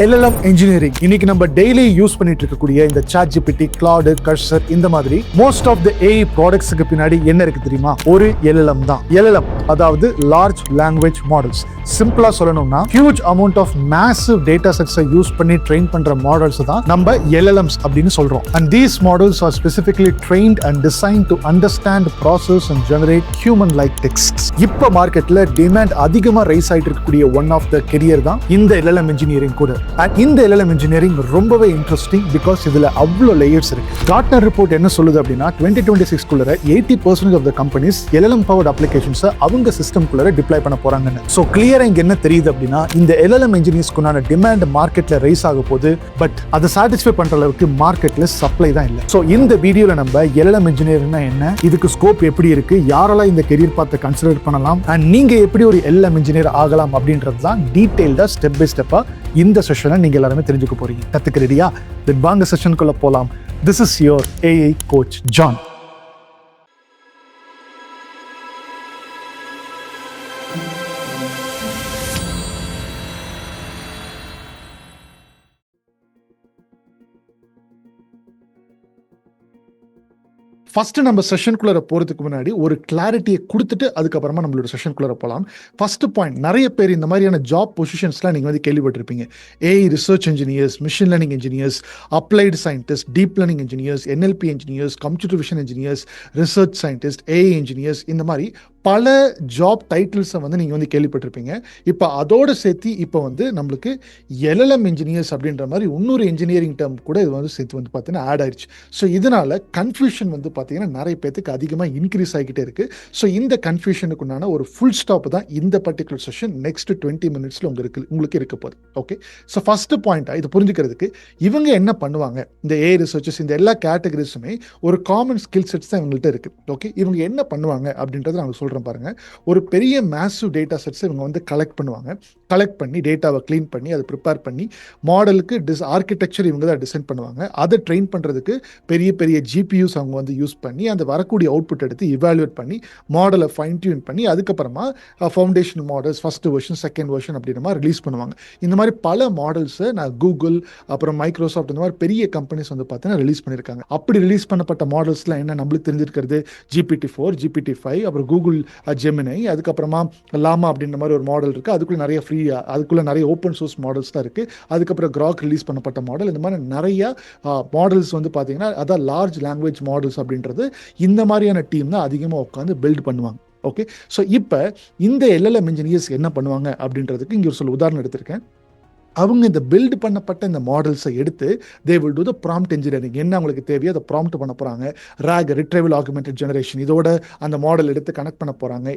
LLM engineering இன்னைக்கு நம்ம daily use பண்ணிட்டு இருக்கக்கூடிய இந்த ChatGPT, Claude, Cursor இந்த மாதிரி மோஸ்ட் ஆஃப் த AI ப்ராடக்ட்ஸ்க்கு பின்னாடி என்ன இருக்கு தெரியுமா? ஒரு LLM தான். LLM அதாவது லார்ஜ் லாங்குவேஜ் மாடல்ஸ். சிம்பிளா சொல்லணும்னா huge amount of massive data செட்ஸை யூஸ் பண்ணி ட்ரெயின் பண்ற மாடல்ஸ் தான் நம்ம LLMs அப்படின்னு சொல்றோம். And these models are specifically trained and designed to understand, process and generate human-like texts. இப்ப மார்க்கெட்ல டிமாண்ட் அதிகமா ரைஸ் ஆயிட்டு இருக்கக்கூடிய ஒன் ஆஃப் த கெரியர் தான் இந்த LLM இன்ஜினியரிங் கூட. And இந்த LLM இன்ஜினியரிங் ரொம்பவே இன்ட்ரெஸ்டிங் பிகாஸ் இதுல அவ்வளோ லேயர்ஸ் இருக்கு. கார்ட்னர் ரிப்போர்ட் என்ன சொல்லுது அப்படின்னா 2026 80% of the companies LLM powered அப்ளிகேஷன்ஸை அவங்க சிஸ்டம்குள்ள டிப்ளாய் பண்ண போறாங்கன்னு. ஸோ கிளியரா இங்க என்ன தெரியுது அப்படின்னா இந்த LLM இன்ஜினியர்ஸ்க்குண்டான டிமாண்ட் மார்க்கெட்ல ரைஸ் ஆக போகுது. பட் அதை சாட்டிஸ்ஃபை பண்ற அளவுக்கு மார்க்கெட்ல சப்ளை தான் இல்லை. ஸோ இந்த வீடியோல நம்ம LLM இன்ஜினியரிங்னா என்ன, இதுக்கு ஸ்கோப் எப்படி இருக்கு, யாரெல்லாம் இந்த கெரியர் பார்த்து கன்சிடர் பண்ணலாம், அண்ட் நீங்க எப்படி ஒரு LLM இன்ஜினியர் ஆகலாம் அப்படின்றது தான் டீடைல்டா ஸ்டெப் பை ஸ்டெப்பா இந்த செஷனை நீங்க எல்லாருமே தெரிஞ்சுக்க போறீங்க. கத்துக்க ரெடியா? தென் வாங்க செஷனுக்குள்ள போலாம். This is your AI coach John. First நம்ம செஷனுக்குள்ள போறதுக்கு முன்னாடி ஒரு கிளாரிட்டியை கொடுத்துட்டு அதுக்கப்புறமா நம்மளோட செஷனுக்குள்ள போகலாம். ஃபர்ஸ்ட் பாயிண்ட், நிறைய பேர் இந்த மாதிரியான ஜாப் பொசிஷன்ஸ்லாம் நீங்கள் வந்து கேள்விப்பட்டிருப்பீங்க. AI research engineers, machine learning engineers, applied scientist, deep learning engineers, NLP engineers, computer vision engineers, research scientist, AI engineers, இந்த மாதிரி பல ஜாப் டைட்டில்ஸை வந்து நீங்கள் வந்து கேள்விப்பட்டிருப்பீங்க. இப்போ அதோடு சேர்த்து இப்போ வந்து நம்மளுக்கு LLM இன்ஜினியர்ஸ் அப்படின்ற மாதிரி இன்னொரு இன்ஜினியரிங் டேர்ம் கூட இது வந்து சேர்த்து வந்து பார்த்தீங்கன்னா ஆட் ஆயிடுச்சு. ஸோ இதனால கன்ஃபியூஷன் வந்து பார்த்தீங்கன்னா நிறைய பேருக்கு அதிகமாக இன்க்ரீஸ் ஆகிக்கிட்டே இருக்கு. ஸோ இந்த கன்ஃபியூஷனுக்குண்டான ஒரு ஃபுல் ஸ்டாப் தான் இந்த பர்டிகுலர் செஷன் நெக்ஸ்ட் 20 மினிட்ஸில் உங்களுக்கு இருக்க போகுது. ஓகே, ஸோ ஃபர்ஸ்ட் பாயிண்ட் இது புரிஞ்சுக்கிறதுக்கு இவங்க என்ன பண்ணுவாங்க, இந்த AI ரிசர்ச்சர்ஸ் இந்த எல்லா கேட்டகரிஸுமே ஒரு காமன் ஸ்கில் செட்ஸ் தான் இவங்கள்ட்ட இருக்கு. ஓகே, இவங்க என்ன பண்ணுவாங்க அப்படின்றத நாங்கள் சொல்கிறோம் பாருங்க. ஒரு பெரிய மேசிவ் டேட்டா செட்ஸ் இவங்க வந்து கலெக்ட் பண்ணுவாங்க. கலெக்ட் பண்ணி டேட்டாவை க்ளீன் பண்ணி அதை ப்ரிப்பேர் பண்ணி மாடலுக்கு ஆர்கிடெக்சர் இவங்க தான் டிசைன் பண்ணுவாங்க. அதை ட்ரெயின் பண்ணுறதுக்கு பெரிய பெரிய GPUs அவங்க வந்து யூஸ் பண்ணி அந்த வரக்கூடிய அவுட்புட் எடுத்து இவாலுவேட் பண்ணி மாடலை ஃபைன் டியூன் பண்ணி அதுக்கப்புறமா foundation models first version, second version அப்படின்ற மாதிரி ரிலீஸ் பண்ணுவாங்க. இந்த மாதிரி பல மாடல்ஸை நான் கூகுள், அப்புறம் மைக்ரோசாஃப்ட், இந்த மாதிரி பெரிய கம்பெனிஸ் வந்து பார்த்தீங்கன்னா ரிலீஸ் பண்ணியிருக்காங்க. அப்படி ரிலீஸ் பண்ணப்பட்ட மாடல்ஸ்லாம் என்ன நம்மளுக்கு தெரிஞ்சிருக்கிறது, GPT-4, GPT-5, அப்புறம் கூகுள் ஜெமினை, அதுக்கப்புறமா லாமா அப்படின்ற மாதிரி ஒரு மாடல் இருக்குது. அதுக்குள்ளே நிறைய ஃப்ரீ, அதுக்குள்ளே நிறைய ஓப்பன் சோர்ஸ் மாடல்ஸ் தான் இருக்குது. அதுக்கப்புறம் கிராக் ரிலீஸ் பண்ணப்பட்ட மாடல், இந்த மாதிரி நிறைய மாடல்ஸ் வந்து பார்த்தீங்கன்னா அதான் லார்ஜ் லாங்குவேஜ் மாடல்ஸ் அப்படின்றது இந்த மாதிரியான டீம் தான் அதிகமாக உட்காந்து பில்ட் பண்ணுவாங்க. ஓகே, ஸோ இப்போ இந்த LLM இன்ஜினியர்ஸ் என்ன பண்ணுவாங்க அப்படின்றதுக்கு இங்கே ஒரு சில உதாரணம் எடுத்திருக்கேன். அவங்க இந்த பில்ட் பண்ணப்பட்ட இந்த மாடல்ஸை எடுத்து they will do the prompt engineering. என்ன அவங்களுக்கு தேவையோ அதை ப்ராம்ப்ட் பண்ண போகிறாங்க. RAG, ரிட்ரைவல் ஆகுமெண்டட் ஜெனரேஷன், இதோட அந்த மாடல் எடுத்து கனெக்ட் பண்ண போகிறாங்க.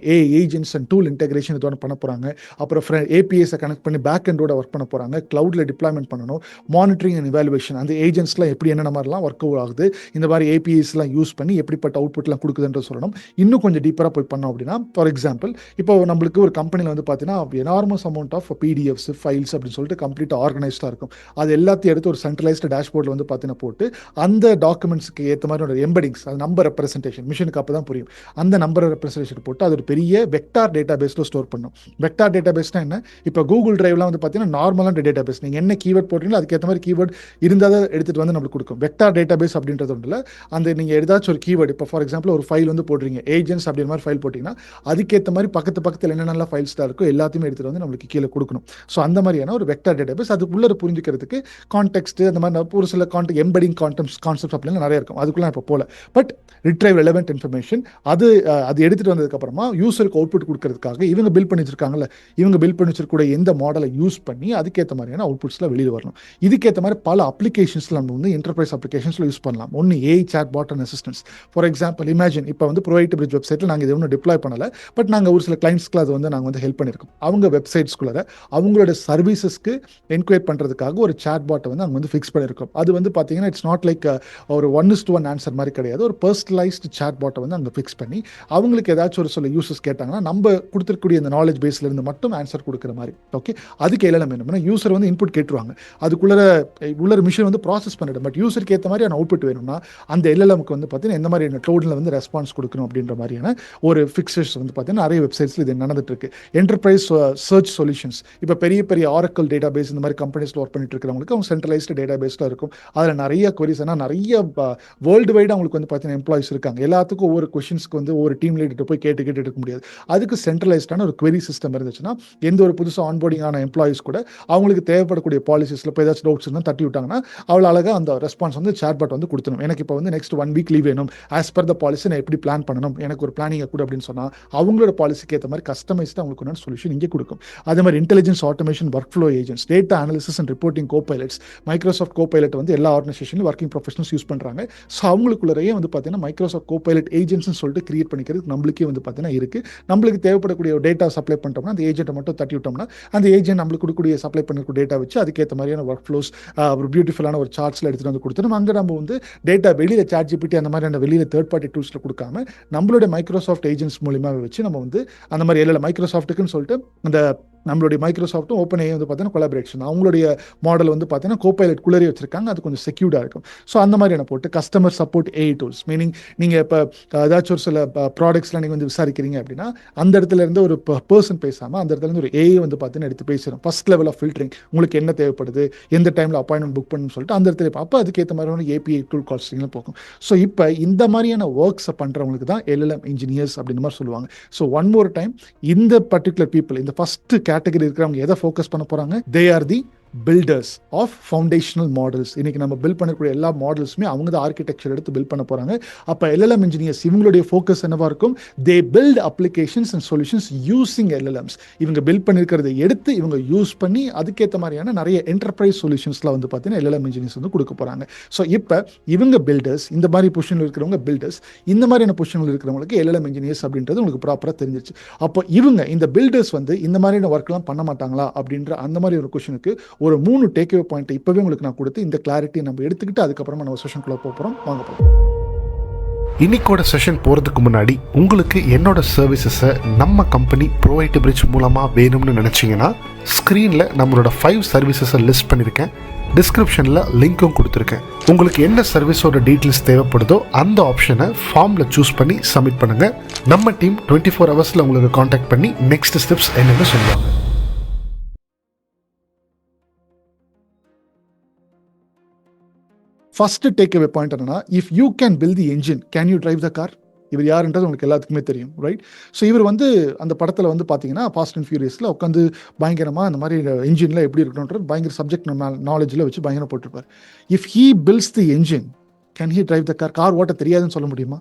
ஏஜென்ட்ஸ் அண்ட் டூல் இன்டெகிரேஷன் இதோட பண்ண போகிறாங்க. அப்புறம் APIஸை கனெக்ட் பண்ணி பேக் எண்டோட ஒர்க் பண்ண போகிறாங்க. க்ளவுடில் டிப்ளாய்மெண்ட் பண்ணணும். மானிட்டரிங் அண்ட் இவாலுவேஷன், அந்த ஏஜென்ட்ஸ்லாம் எப்படி என்னென்ன மாதிரிலாம் ஒர்க் ஆகுது, இந்த மாதிரி APIஸ்லாம் யூஸ் பண்ணி எப்படிப்பட்ட அவுட்புட்லாம் கொடுக்குதுன்ற சொல்லணும். இன்னும் கொஞ்சம் டீப்பராக போய் பண்ணோம் அப்படின்னா, ஃபார் எக்ஸாம்பிள் இப்போ நம்மளுக்கு ஒரு கம்பெனியில் வந்து பார்த்தீங்கன்னா enormous amount of PDFs, files அப்படின்னு சொல்லிட்டு கம்ப்ளீட்டாக ஆர்கனைஸ்டாக இருக்கும். அது எல்லாத்தையும் எடுத்து ஒரு சென்ட்ரலைஸ்டு டேஷ்போர்டில் வந்து பார்த்தீங்கன்னா போட்டு அந்த டாக்குமெண்ட்ஸ்க்கு ஏற்ற மாதிரி ஒரு எம்பெடிங்ஸ், அது நம்பர் ரெப்ரசன்டேஷன், மிஷினுக்கு அப்போ தான் புரியும், அந்த நம்பர் ரெப்ரசன்டேஷன் போட்டு அது ஒரு பெரிய வெக்டார் டேட்டா பேஸில் ஸ்டோர் பண்ணும். வெக்டார் டேட்டா பேஸ்னா என்ன, இப்போ கூகுள் டிரைவ்லாம் வந்து பார்த்தீங்கன்னா நார்மலான டேட்டா பேஸ், நீங்கள் என்ன கீவேர்ட் போடுறீங்களோ அதுக்கேற்ற மாதிரி கீவேர்ட் இருந்தால் தான் எடுத்துகிட்டு வந்து நம்மளுக்கு கொடுக்கும். வெக்டார் டேட்டா பேஸ் அப்படின்றது ஒன்றில் அந்த நீங்கள் ஏதாச்சும் ஒரு கீவேர்டு, இப்போ ஃபார் எக்ஸாம்பிள் ஒரு ஃபைல் வந்து போடுறீங்க, ஏஜென்ட்ஸ் அப்படின்ற மாதிரி ஃபைல் போட்டிங்கன்னா அதுக்கேற்ற மாதிரி பக்கத்தில் என்னென்ன ஃபைல்ஸ் தான் இருக்கோ எல்லாத்தையுமே எடுத்துகிட்டு வந்து நம்மளுக்கு கீழே கொடுக்கணும். ஸோ அந்த மாதிரியான ஒரு வெக்டார் டேட்டா பேஸ், அது உள்ள புரிஞ்சுக்கிறதுக்கு கான்டெக்ஸ்ட், அந்த மாதிரி ஒரு சில எம்பெடிங் கான்செப்ட்ஸ் அப்படிலாம் நிறைய இருக்கும். அதுக்குள்ள இப்போ போல பட் ரிட்ரைவ் ரெலவெண்ட் இன்ஃபர்மேஷன் அது எடுத்துட்டு வந்ததுக்கு அப்புறமா யூசருக்கு அவுட்புட் கொடுக்கறதுக்காக இவங்க பில்ட் பண்ணி வச்சிருக்காங்கல்ல, இவங்க பில்ட் பண்ணி வச்சிருக்க எந்த மாடலை யூஸ் பண்ணி அதுக்கேற்ற மாதிரியான அவுட்புட்ஸ்லாம் வெளியில் வரணும். இதுக்கேற்ற மாதிரி பல அப்ளிகேஷன்ஸ்ல நம்ம வந்து என்டர்பிரைஸ் அப்ளிகேஷன்ஸ்ல யூஸ் பண்ணலாம். ஒன்று AI chat bot and assistance. For example imagine, இப்போ வந்து ப்ரொவைட் பிரிட்ஜ் வெப்சைட்டில் நாங்கள் இது ஒன்றும் டிப்ளாய் பண்ணல, பட் நாங்கள் ஒரு சில கிளைண்ட்ஸ்க்கு அது வந்து நாங்கள் வந்து ஹெல்ப் பண்ணியிருக்கோம். அவங்க வெப்சைட்ஸ்குள்ள அவங்களோட சர்வீசஸ்க்கு என்கொயர் பண்ணுறதுக்காக ஒரு சாட் பாட்டை வந்து அங்கே வந்து ஃபிக்ஸ் பண்ணியிருக்கோம். அது வந்து பார்த்தீங்கன்னா இட்ஸ் நாட் லைக் ஒரு 1:1 ஆன்சர் மாதிரி கிடையாது. ஒரு பர்சனலைஸ்டு சாட் பாட்டை வந்து அங்கே ஃபிக்ஸ் பண்ணி அவங்களுக்கு ஏதாச்சும் ஒரு சில யூசர்ஸ் கேட்டாங்கன்னா நம்ம கொடுத்துருக்கூடிய இந்த நாலேஜ் பேஸ்ல இருந்து மட்டும் ஆன்சர் கொடுக்குற மாதிரி. ஓகே, அதுக்கு LLM என்ன, யூசர் வந்து இன்புட் கேட்டுருவாங்க, அதுக்குள்ள மிஷின் வந்து ப்ராசஸ் பண்ணிடும். பட் யூசருக்கு ஏற்ற மாதிரியான அவுட்புட் வேணும்னா அந்த LLMக்கு வந்து பார்த்தீங்கன்னா எந்த மாதிரியான க்ளவுடில் வந்து ரெஸ்பான்ஸ் கொடுக்கணும் அப்படின்ற மாதிரியான ஒரு ஃபிக்ஸஸ் வந்து பார்த்தீங்கன்னா நிறைய வெப்சைட்ஸில் இது நடந்துட்டு இருக்கு. என்டர்பிரைஸ் சர்ச் சொல்யூஷன்ஸ், இப்போ பெரிய பெரிய ஆரக்கிள் டேட்டா டேட்டா பேஸ் இந்த மாதிரி கம்பெனிஸில் ஒர்க் பண்ணிட்டு இருக்கிறவங்களுக்கு அவங்க சென்ட்ரலைஸ்டு டேட்டா பேஸில் இருக்கும். அதில் நிறைய கொரிஸ், ஏன்னா நிறைய வேர்ல்டு வைடு அவங்களுக்கு வந்து பார்த்தீங்கன்னா எம்ப்ளாயிஸ் இருக்காங்க. எல்லாத்துக்கும் ஒவ்வொரு கொஷின்ஸ்க்கு வந்து ஒரு டீம் லீடர் போய் கேட்டு இருக்க முடியாது. அதுக்கு சென்ட்ரலைஸ்டான ஒரு query சிஸ்டம் இருந்துச்சுன்னா எந்த ஒரு புதுசாக ஆன்போர்டிங் ஆன எம்ப்ளாயிஸ் கூட அவங்களுக்கு தேவைப்படக்கூடிய பாலிசிஸில் இப்போ ஏதாச்சும் டவுட்ஸ் இருந்தால் தட்டி விட்டாங்கன்னா அவ்வளோ அழகாக அந்த ரெஸ்பான்ஸ் வந்து சேட்பாட் வந்து கொடுத்துடும். எனக்கு இப்போ வந்து நெக்ஸ்ட் 1 வீக் லீவ் வேணும், ஆஸ் பர் த பாலிசி நான் எப்படி பிளான் பண்ணணும், எனக்கு ஒரு பிளானிங்கை கூட அப்படின்னு சொன்னால் அவங்களோட பாலிசிக்கு ஏற்ற மாதிரி கஸ்டமைஸ்டாக அவங்களுக்கு சொல்யூஷன் இங்கே கொடுக்கும். அதே மாதிரி intelligence automation workflow agents, data analysis and reporting copilots, Microsoft copilot வந்து எல்லா ஆர்கனைசேஷன்லையும் ஒர்க்கிங் ப்ரொஃபஷனல்ஸ் யூஸ் பண்ணுறாங்க. ஸோ அவங்களுக்குள்ளேயே வந்து பார்த்தீங்கன்னா மைக்ரோசாஃப்ட் கோபைலட் ஏஜென்ட்ஸ்னு சொல்லிட்டு கிரியேட் பண்ணிக்கிறது நம்மளுக்கே வந்து பார்த்தீங்கன்னா இருக்குது. நம்மளுக்கு தேவைப்படக்கூடிய டேட்டா சப்ளை பண்ணிட்டோம்னா அந்த ஏஜென்ட்டை மட்டும் தட்டி விட்டோம்னா அந்த ஏஜென்ட் நம்மளுக்கு கொடுக்கக்கூடிய சப்ளை பண்ணக்கூடிய டேட்டா வச்சு அதுக்கேற்ற மாதிரியான ஒர்க் ஃப்ளோஸ் ஒரு பியூட்டிஃபுல்லான ஒரு சார்ட்ஸில் எடுத்துகிட்டு வந்து கொடுத்துடும். அங்கே நம்ம வந்து டேட்டா வெளியில் ChatGPT அந்த மாதிரியான வெளியில் தேர்ட் பார்ட்டி டூல்ஸில் கொடுக்காம நம்மளுடைய மைக்ரோசாஃப்ட் ஏஜென்ட்ஸ் மூலியமாக வச்சு நம்ம வந்து அந்த மாதிரி எல்லா மைக்ரோசாஃப்ட்டுக்குன்னு சொல்லிட்டு அந்த நம்மளுடைய மைக்ரோசாஃப்ட்டும் ஓப்பன் ஏஐ வந்து பார்த்தீங்கன்னா கொலாபரேஷன் அவங்களுடைய மாடல் வந்து பார்த்தீங்கன்னா கோபைலட் குள்ளரே வச்சிருக்காங்க. அது கொஞ்சம் செக்யூர்டாக இருக்கும். ஸோ அந்த மாதிரியான போட்டு customer support AI tools, meaning நீங்கள் இப்போ ஏதாச்சும் ஒரு சில ப்ராடக்ட்ஸ்லாம் நீங்கள் வந்து விசாரிக்கிறீங்க அப்படின்னா அந்த இடத்துல இருந்து ஒரு பர்சன் பேசாமல் அந்த இடத்துல இருந்து ஒரு ஏஐ வந்து பார்த்தீங்கன்னா எடுத்து பேசுகிறோம். ஃபர்ஸ்ட் லெவல் ஆஃப் ஃபில்டரிங், உங்களுக்கு என்ன தேவைப்படுது, எந்த டைமில் அப்பாயின்மெண்ட் புக் பண்ணணும்னு சொல்லிட்டு அந்த இடத்துல அப்போ அதுக்கேற்ற மாதிரியான ஏபிஐ டூல் காஸ்டிங்லாம் போகும். ஸோ இப்போ இந்த மாதிரியான ஒர்க்ஸை பண்ணுறவங்களுக்கு தான் LLM இன்ஜினியர்ஸ் அப்படின்ற மாதிரி சொல்லுவாங்க. ஸோ ஒன் மோர் டைம், இந்த பர்டிகுலர் பீப்புள், இந்த ஃபர்ஸ்ட் கேட்டகரி இருக்கிறவங்க எதை ஃபோக்கஸ் பண்ண போறாங்க? They are the builders of foundational models. இன்னைக்கு நம்ம பில்ட் பண்ணக்கூடிய எல்லா மாடல்ஸுமே அவங்க தான் ஆர்கிடெக்சர் எடுத்து பில்ட் பண்ண போறாங்க. அப்போ LLM இன்ஜினியர்ஸ் இவங்களுடைய ஃபோக்கஸ் என்னவா இருக்கும்? They build applications and solutions using LLMs. இவங்க பில்ட் பண்ணிருக்கிறத எடுத்து இவங்க யூஸ் பண்ணி அதுக்கேற்ற மாதிரியான நிறைய என்டர்பிரைஸ் சொல்யூஷன்ஸ்லாம் வந்து பார்த்தீங்கன்னா LLM இன்ஜினியர்ஸ் வந்து கொடுக்க போறாங்க. ஸோ இப்போ இவங்க பில்டர்ஸ், இந்த மாதிரி பொசிஷனில் இருக்கிறவங்க பில்டர்ஸ், இந்த மாதிரியான பொசிஷனில் இருக்கிறவங்களுக்கு LLM இன்ஜினியர்ஸ் அப்படின்றது உங்களுக்கு ப்ராப்பராக தெரிஞ்சிருச்சு. அப்போ இவங்க இந்த பில்டர்ஸ் வந்து இந்த மாதிரியான ஒர்க்லாம் பண்ண மாட்டாங்களா அப்படின்ற அந்த மாதிரி ஒரு கொஸ்டினுக்கு ஒரு 3 டேக்அவே பாயிண்ட் இப்பவே உங்களுக்கு நான் கொடுத்து இந்த கிளாரிட்டி நம்ம எடுத்துக்கிட்டு அதுக்கப்புறமா நம்ம செஷனுக்குள்ள போகிறோம். வாங்க போகிறோம். இன்னைக்கோட செஷன் போகிறதுக்கு முன்னாடி உங்களுக்கு என்னோட சர்வீசஸை நம்ம கம்பெனி ப்ரோவைட் பிரிட்ஜ் மூலமாக வேணும்னு நினச்சிங்கன்னா ஸ்க்ரீனில் நம்மளோட 5 சர்வீசஸை லிஸ்ட் பண்ணியிருக்கேன். டிஸ்கிரிப்ஷனில் லிங்க்கும் கொடுத்துருக்கேன். உங்களுக்கு என்ன சர்வீஸோட டீட்டெயில்ஸ் தேவைப்படுதோ அந்த ஆப்ஷனை ஃபார்மில் சூஸ் பண்ணி சப்மிட் பண்ணுங்கள். நம்ம டீம் 24 ஹவர்ஸில் உங்களுக்கு காண்டாக்ட் பண்ணி நெக்ஸ்ட் ஸ்டெப்ஸ் என்னென்னு சொல்லுவாங்க. ஃபர்ஸ்ட் டேக் அவே பாயிண்ட் என்னன்னா, if you can build the engine, can you drive the car? இவர் யாருன்றது உங்களுக்கு எல்லாத்துக்குமே தெரியும், ரைட்? ஸோ இவர் வந்து அந்த படத்தில் வந்து பார்த்தீங்கன்னா ஃபாஸ்ட் அண்ட் ஃபியூரியஸில் உட்காந்து பயங்கரமாக அந்த மாதிரி என்ஜினில் எப்படி இருக்கணுன்றது பயங்கர சப்ஜெக்ட் நாலேஜில் வச்சு பயங்கரம் போட்டிருப்பார். If he builds the engine, can he drive the car? Car ஓட்ட தெரியாதுன்னு சொல்ல முடியுமா?